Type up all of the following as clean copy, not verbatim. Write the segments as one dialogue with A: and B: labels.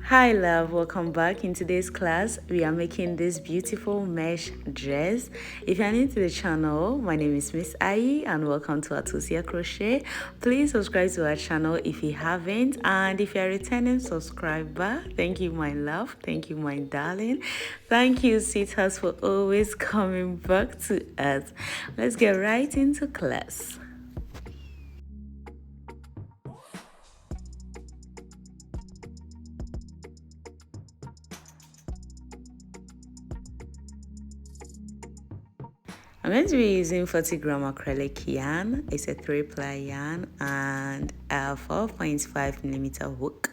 A: Hi love, welcome back. In today's class we are making this beautiful mesh dress. If you're new to the channel, my name is Miss Ai and welcome to Atusia Crochet. Please subscribe to our channel if you haven't, and if you're a returning subscriber, thank you my love, thank you my darling, thank you sweethearts for always coming back to us. Let's get right into class. I'm going to be using 40-gram acrylic yarn. It's a 3-ply yarn and a 4.5mm hook.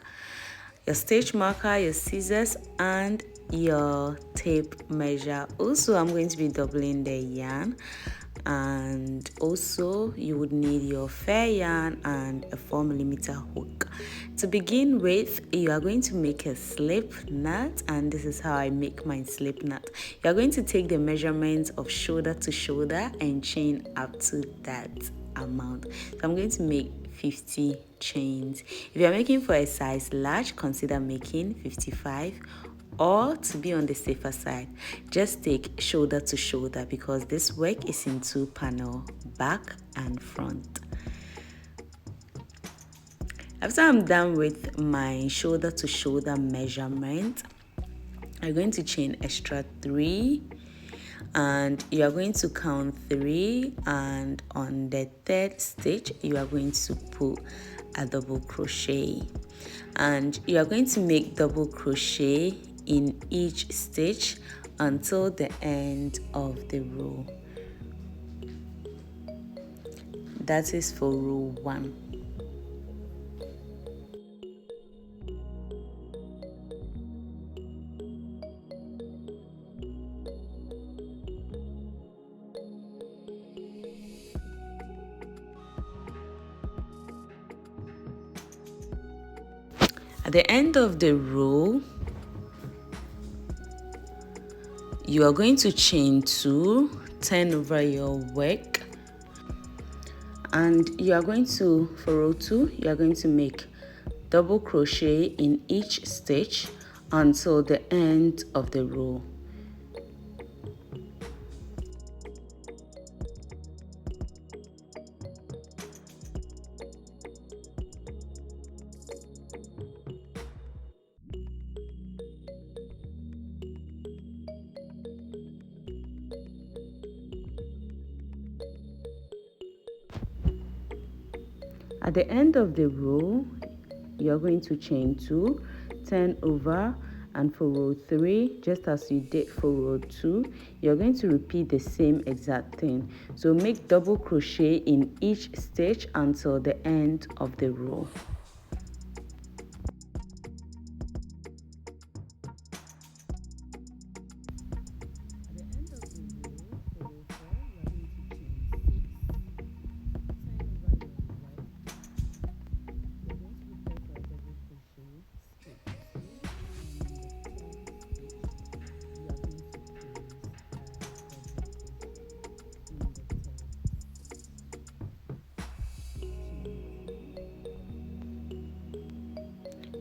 A: Your stitch marker, your scissors, and your tape measure. Also, I'm going to be doubling the yarn, and also you would need your fair yarn and a 4mm hook. To begin with, you are going to make a slip knot, and this is how I make my slip knot. You are going to take the measurements of shoulder to shoulder and chain up to that amount. So I'm going to make 50 chains. If you're making for a size large, consider making 55, or to be on the safer side, just take shoulder to shoulder because this work is in 2 panels, back and front. After I'm done with my shoulder to shoulder measurement, I'm going to chain extra 3, and you are going to count 3, and on the 3rd stitch you are going to put a double crochet, and you are going to make double crochet in each stitch until the end of the row. That is for row 1. At the end of the row, you are going to chain 2, turn over your work, and you are going to, for row 2, you are going to make double crochet in each stitch until the end of the row. At the end of the row, you're going to chain 2, turn over, and for row 3, just as you did for row 2, you're going to repeat the same exact thing. So make double crochet in each stitch until the end of the row.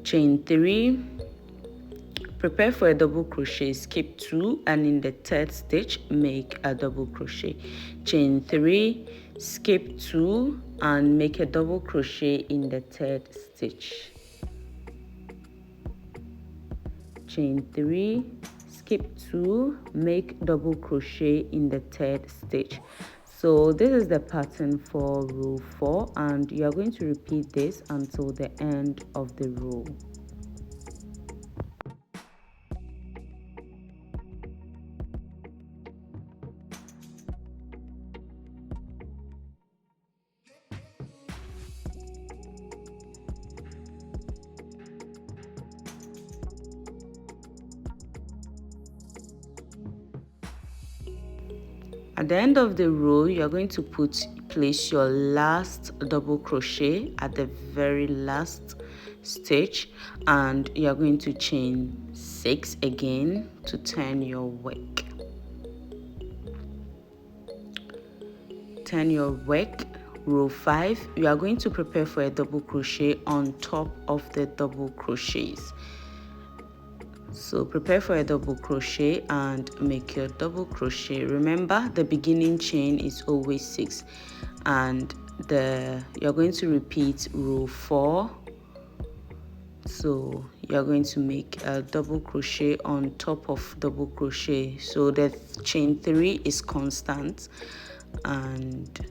A: Chain 3, prepare for a double crochet, skip 2, and in the 3rd stitch make a double crochet. Chain 3, skip 2, and make a double crochet in the 3rd stitch. Chain 3, skip 2, make double crochet in the 3rd stitch. So this is the pattern for row 4, and you are going to repeat this until the end of the row. At the end of the row, you're going to place your last double crochet at the very last stitch, and you're going to chain 6 again to turn your work. Turn your work. Row 5, you are going to prepare for a double crochet on top of the double crochets. So prepare for a double crochet and make your double crochet. Remember, the beginning chain is always 6, and you're going to repeat row 4. So you're going to make a double crochet on top of double crochet, so the chain 3 is constant, and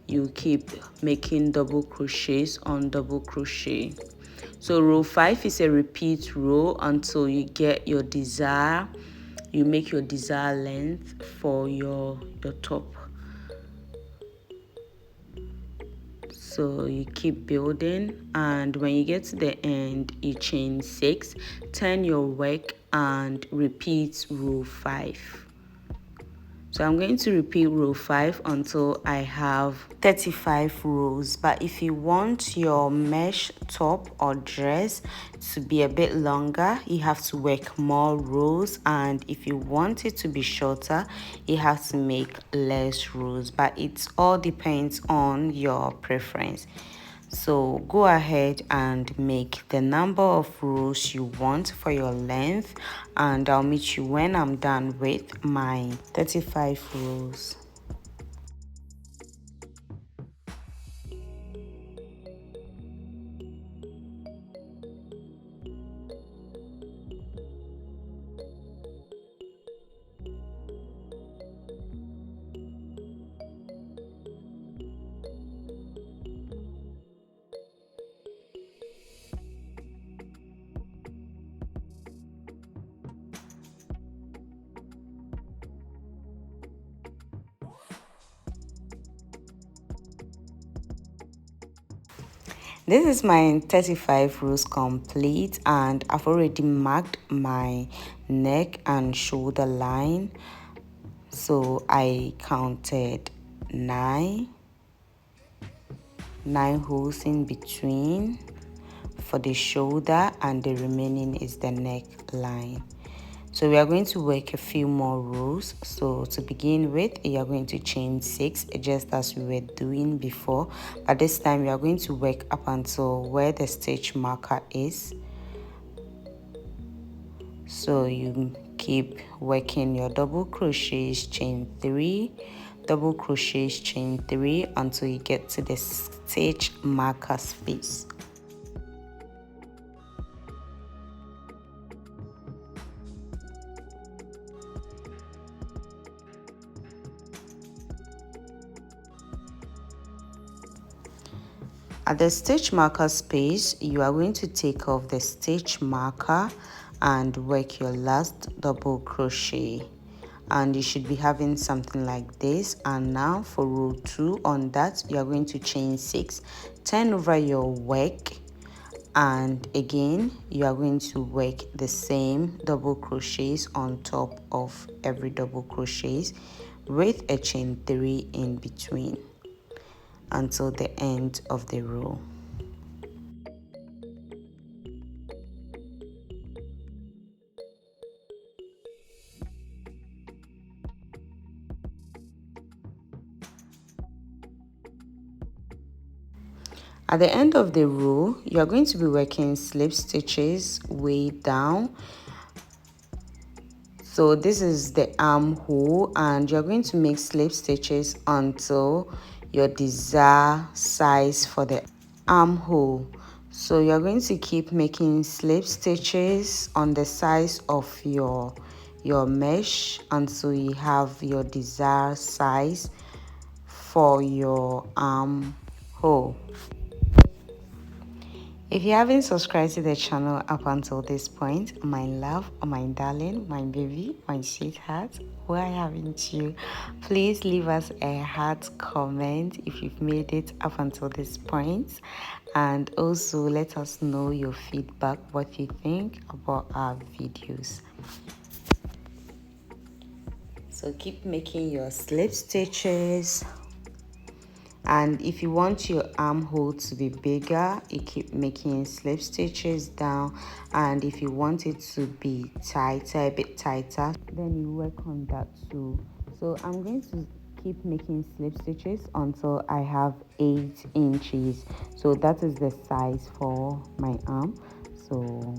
A: you keep making double crochets on double crochet. So row 5 is a repeat row until you get your desired length for your top. So you keep building, and when you get to the end, you chain 6, turn your work and repeat row 5. So I'm going to repeat row 5 until I have 35 rows. But if you want your mesh top or dress to be a bit longer, you have to work more rows, and if you want it to be shorter, you have to make less rows. But it all depends on your preference. So go ahead and make the number of rows you want for your length, and I'll meet you when I'm done with my 35 rows. This is my 35 rows complete, and I've already marked my neck and shoulder line. So I counted 9 holes in between for the shoulder, and the remaining is the neckline. So we are going to work a few more rows. So to begin with, you are going to chain 6 just as we were doing before, but this time we are going to work up until where the stitch marker is. So you keep working your double crochets, chain 3, double crochets, chain 3 until you get to the stitch marker space. At the stitch marker space, you are going to take off the stitch marker and work your last double crochet, and you should be having something like this. And now for row 2, on that you are going to chain 6, turn over your work, and again you are going to work the same double crochets on top of every double crochets with a chain 3 in between until the end of the row. At the end of the row, you are going to be working slip stitches way down. So this is the armhole, and you're going to make slip stitches until your desired size for the armhole. So you're going to keep making slip stitches on the size of your mesh until you have your desired size for your armhole. If you haven't subscribed to the channel up until this point, my love, my darling, my baby, my sweetheart, where haven't you? Please leave us a heart comment if you've made it up until this point, and also let us know your feedback, what you think about our videos. So keep making your slip stitches. And if you want your armhole to be bigger, you keep making slip stitches down, and if you want it to be tighter, a bit tighter, then you work on that too. So I'm going to keep making slip stitches until I have 8 inches. So that is the size for my arm. So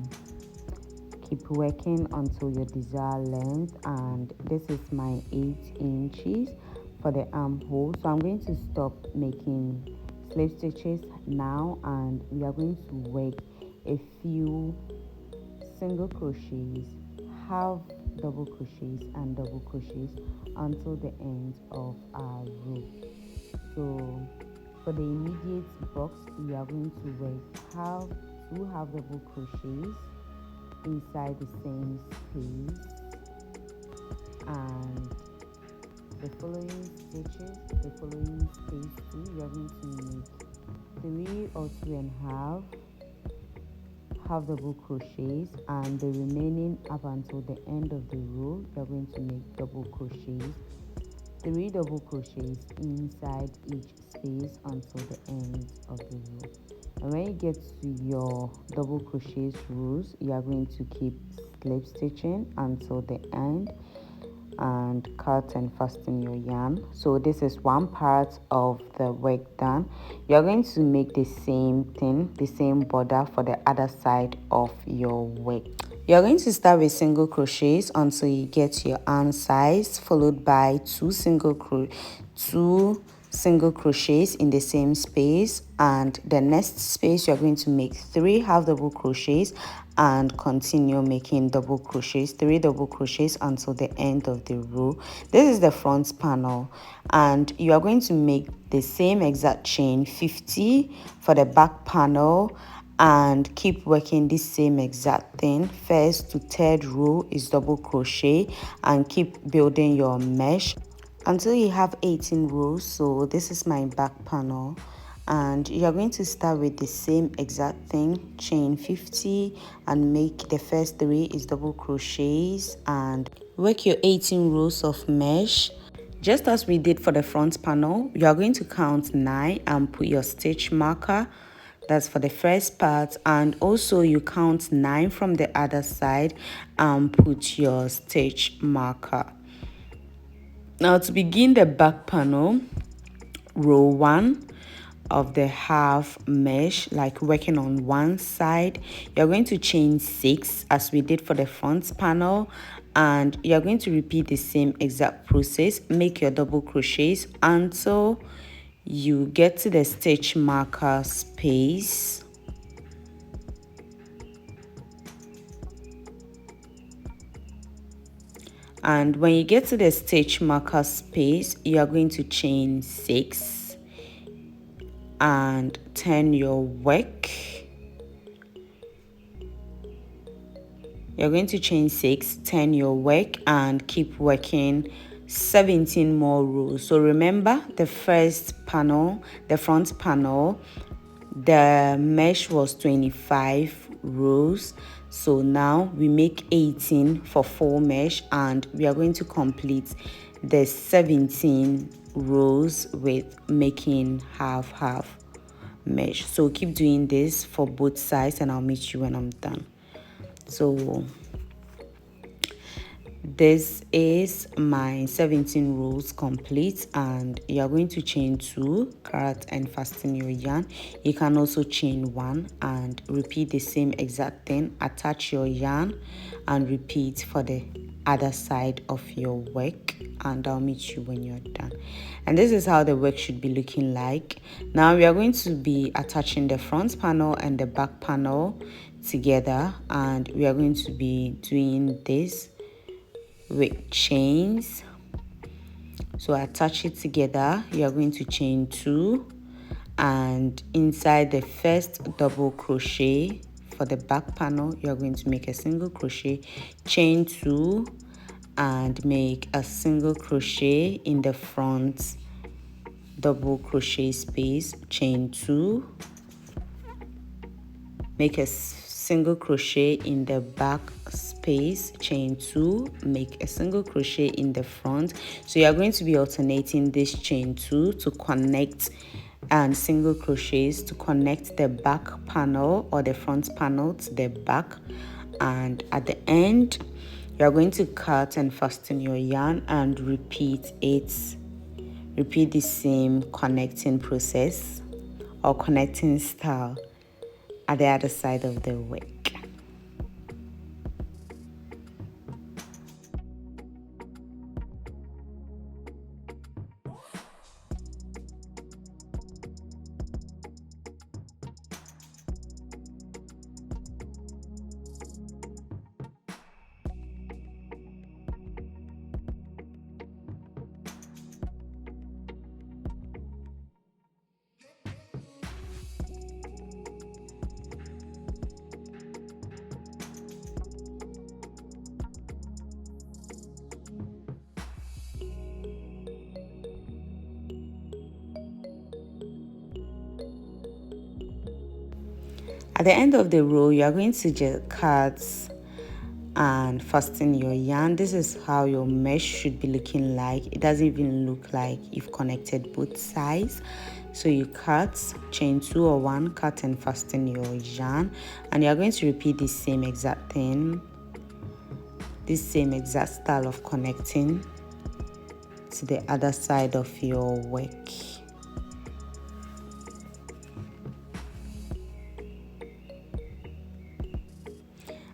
A: keep working until your desired length, and this is my 8 inches for the armhole. So I'm going to stop making slip stitches now, and we are going to work a few single crochets, half double crochets and double crochets until the end of our row. So for the immediate box, we are going to work two half double crochets inside the same space, and the following stitches, the following space too, we are going to make 3 or 2.5 half double crochets, and the remaining up until the end of the row we are going to make double crochets, 3 double crochets inside each space until the end of the row. And when you get to your double crochets rows, you are going to keep slip stitching until the end and cut and fasten your yarn. So this is one part of the work done. You're going to make the same thing, the same border for the other side of your work. You're going to start with single crochets until you get your arm size, followed by two single crochets in the same space, and the next space you're going to make 3 half double crochets and continue making double crochets, 3 double crochets until the end of the row. This is the front panel, and you are going to make the same exact chain 50 for the back panel, and keep working this same exact thing. First to third row is double crochet, and keep building your mesh until you have 18 rows. So this is my back panel, and you're going to start with the same exact thing, chain 50, and make the first 3 is double crochets and work your 18 rows of mesh. Just as we did for the front panel, you are going to count 9 and put your stitch marker. That's for the first part, and also you count 9 from the other side and put your stitch marker. Now to begin the back panel, row 1 of the half mesh, like working on one side, you're going to chain 6 as we did for the front panel, and you're going to repeat the same exact process. Make your double crochets until you get to the stitch marker space. And when you get to the stitch marker space, you are going to chain 6 and turn your work. You're going to chain 6, turn your work, and keep working 17 more rows. So remember, the first panel, the front panel, the mesh was 25 rows. So now we make 18 for full mesh, and we are going to complete the 17 rows with making half mesh. So keep doing this for both sides, and I'll meet you when I'm done. So this is my 17 rows complete, and you are going to chain 2, cut and fasten your yarn. You can also chain 1 and repeat the same exact thing. Attach your yarn and repeat for the other side of your work, and I'll meet you when you're done. And this is how the work should be looking like. Now we are going to be attaching the front panel and the back panel together, and we are going to be doing this with chains. So attach it together. You are going to chain 2, and inside the first double crochet for the back panel, you are going to make a single crochet, chain 2, and make a single crochet in the front double crochet space, chain 2, make a single crochet in the back space, chain 2, make a single crochet in the front. So you are going to be alternating this chain 2 to connect, and single crochets to connect the back panel or the front panel to the back, and at the end you are going to cut and fasten your yarn and repeat the same connecting process or connecting style at the other side of the work. At the end of the row, you are going to just cut and fasten your yarn. This is how your mesh should be looking like. It doesn't even look like you've connected both sides. So you cut, chain 2 or 1, cut and fasten your yarn, and you're going to repeat the same exact thing, this same exact style of connecting to the other side of your work.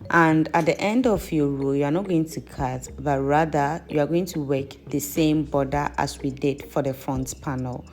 A: And at the end of your row, you are not going to cut, but rather you are going to work the same border as we did for the front panel,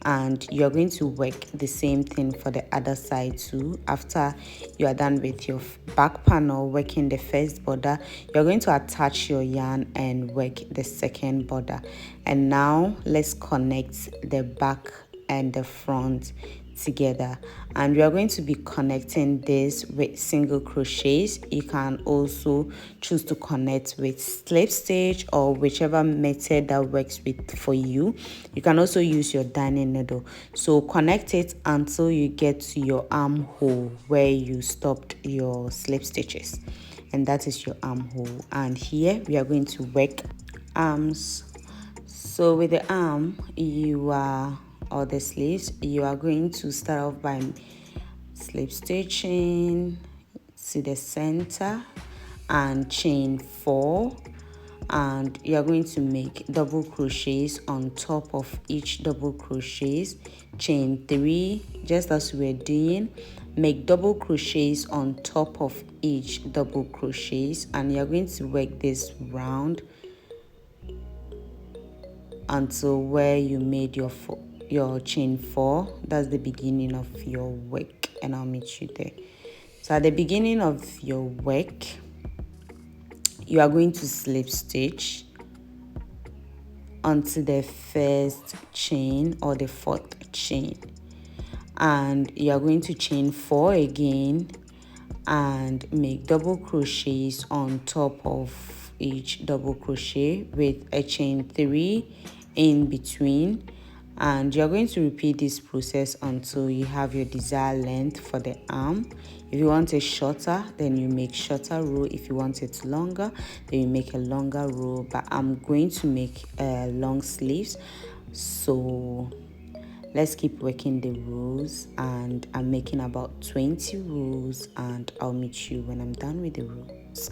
A: and you are going to work the same thing for the other side too. After you are done with your back panel working the first border, you're going to attach your yarn and work the second border. And now let's connect the back and the front together, and we are going to be connecting this with single crochets. You can also choose to connect with slip stitch or whichever method that works for you. You can also use your darning needle. So connect it until you get to your armhole where you stopped your slip stitches, and that is your armhole. And here we are going to work arms. So with the arm, or the sleeves, you are going to start off by slip stitching to the center and chain 4, and you are going to make double crochets on top of each double crochets, chain 3 just as we're doing, make double crochets on top of each double crochets, and you're going to work this round until where you made your chain 4. That's the beginning of your work, and I'll meet you there. So at the beginning of your work, you are going to slip stitch onto the first chain or the 4th chain, and you are going to chain 4 again and make double crochets on top of each double crochet with a chain 3 in between, and you're going to repeat this process until you have your desired length for the arm. If you want it shorter, then you make shorter row. If you want it longer, then you make a longer row, but I'm going to make long sleeves, so let's keep working the rows, and I'm making about 20 rows, and I'll meet you when I'm done with the rows.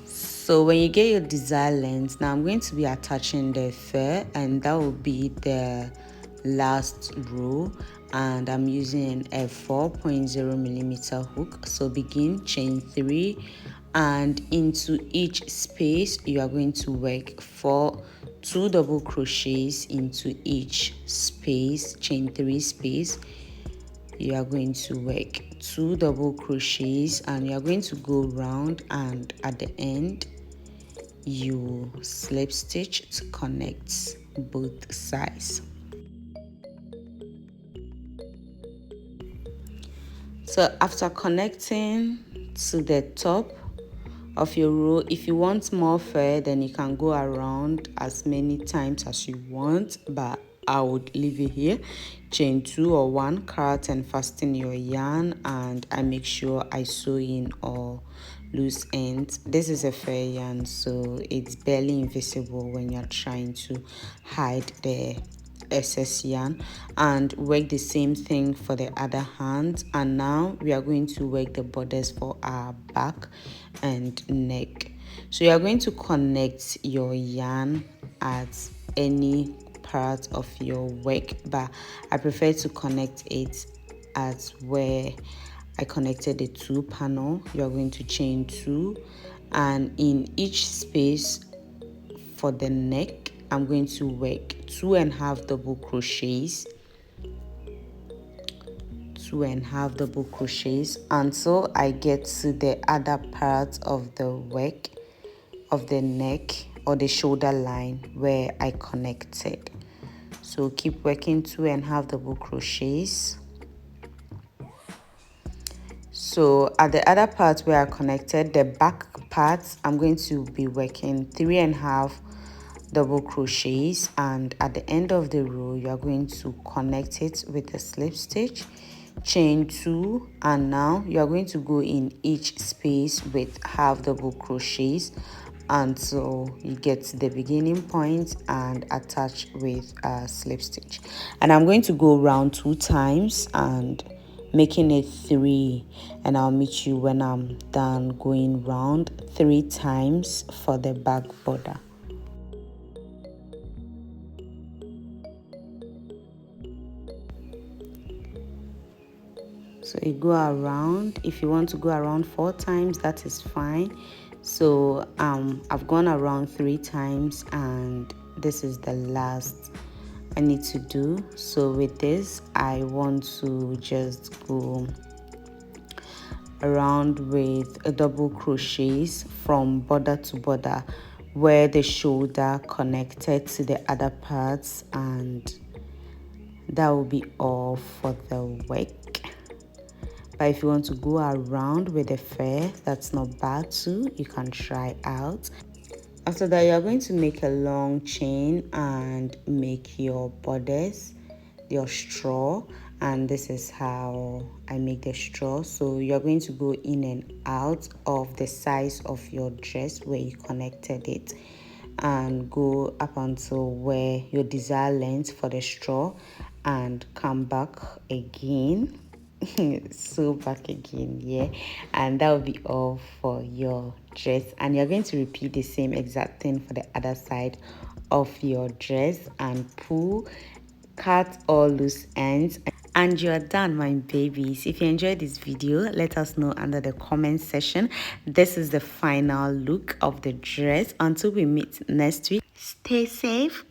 A: So when you get your desired length, now I'm going to be attaching the fur, and that will be the last row, and I'm using a 4.0 millimeter hook. So begin chain 3, and into each space you are going to work 2 double crochets into each space, chain 3 space. You are going to work 2 double crochets, and you are going to go round, and at the end you slip stitch to connect both sides. So after connecting to the top of your row, if you want more fur, then you can go around as many times as you want, but I would leave it here. Chain 2 or 1, cut and fasten your yarn, and I make sure I sew in all loose ends. This is a fur yarn, so it's barely invisible when you're trying to hide the excess yarn, and work the same thing for the other hand. And now we are going to work the borders for our back and neck. So you are going to connect your yarn at any part of your work, but I prefer to connect it at where I connected the 2 panel. You are going to chain 2, and in each space for the neck I'm going to work 2.5 double crochets, 2.5 double crochets until I get to the other part of the work of the neck or the shoulder line where I connected. So keep working 2.5 double crochets. So at the other part where I connected the back parts, I'm going to be working 3.5 double crochets, and at the end of the row you are going to connect it with a slip stitch, chain 2, and now you are going to go in each space with half double crochets until you get to the beginning point and attach with a slip stitch. And I'm going to go around 2 times and making it 3, and I'll meet you when I'm done going round 3 times for the back border. So you go around. If you want to go around 4 times, that is fine. So I've gone around 3 times, and this is the last I need to do. So with this, I want to just go around with a double crochets from border to border where the shoulder connected to the other parts, and that will be all for the work. But if you want to go around with a fur, that's not bad too. You can try out. After that, you're going to make a long chain and make your borders, your straw. And this is how I make the straw. So you're going to go in and out of the size of your dress where you connected it, and go up until where your desired length for the straw, and come back again. So back again, yeah, and that will be all for your dress. And you're going to repeat the same exact thing for the other side of your dress, and pull, cut all loose ends, and you're done, my babies. If you enjoyed this video, let us know under the comment section. This is the final look of the dress. Until we meet next week, stay safe.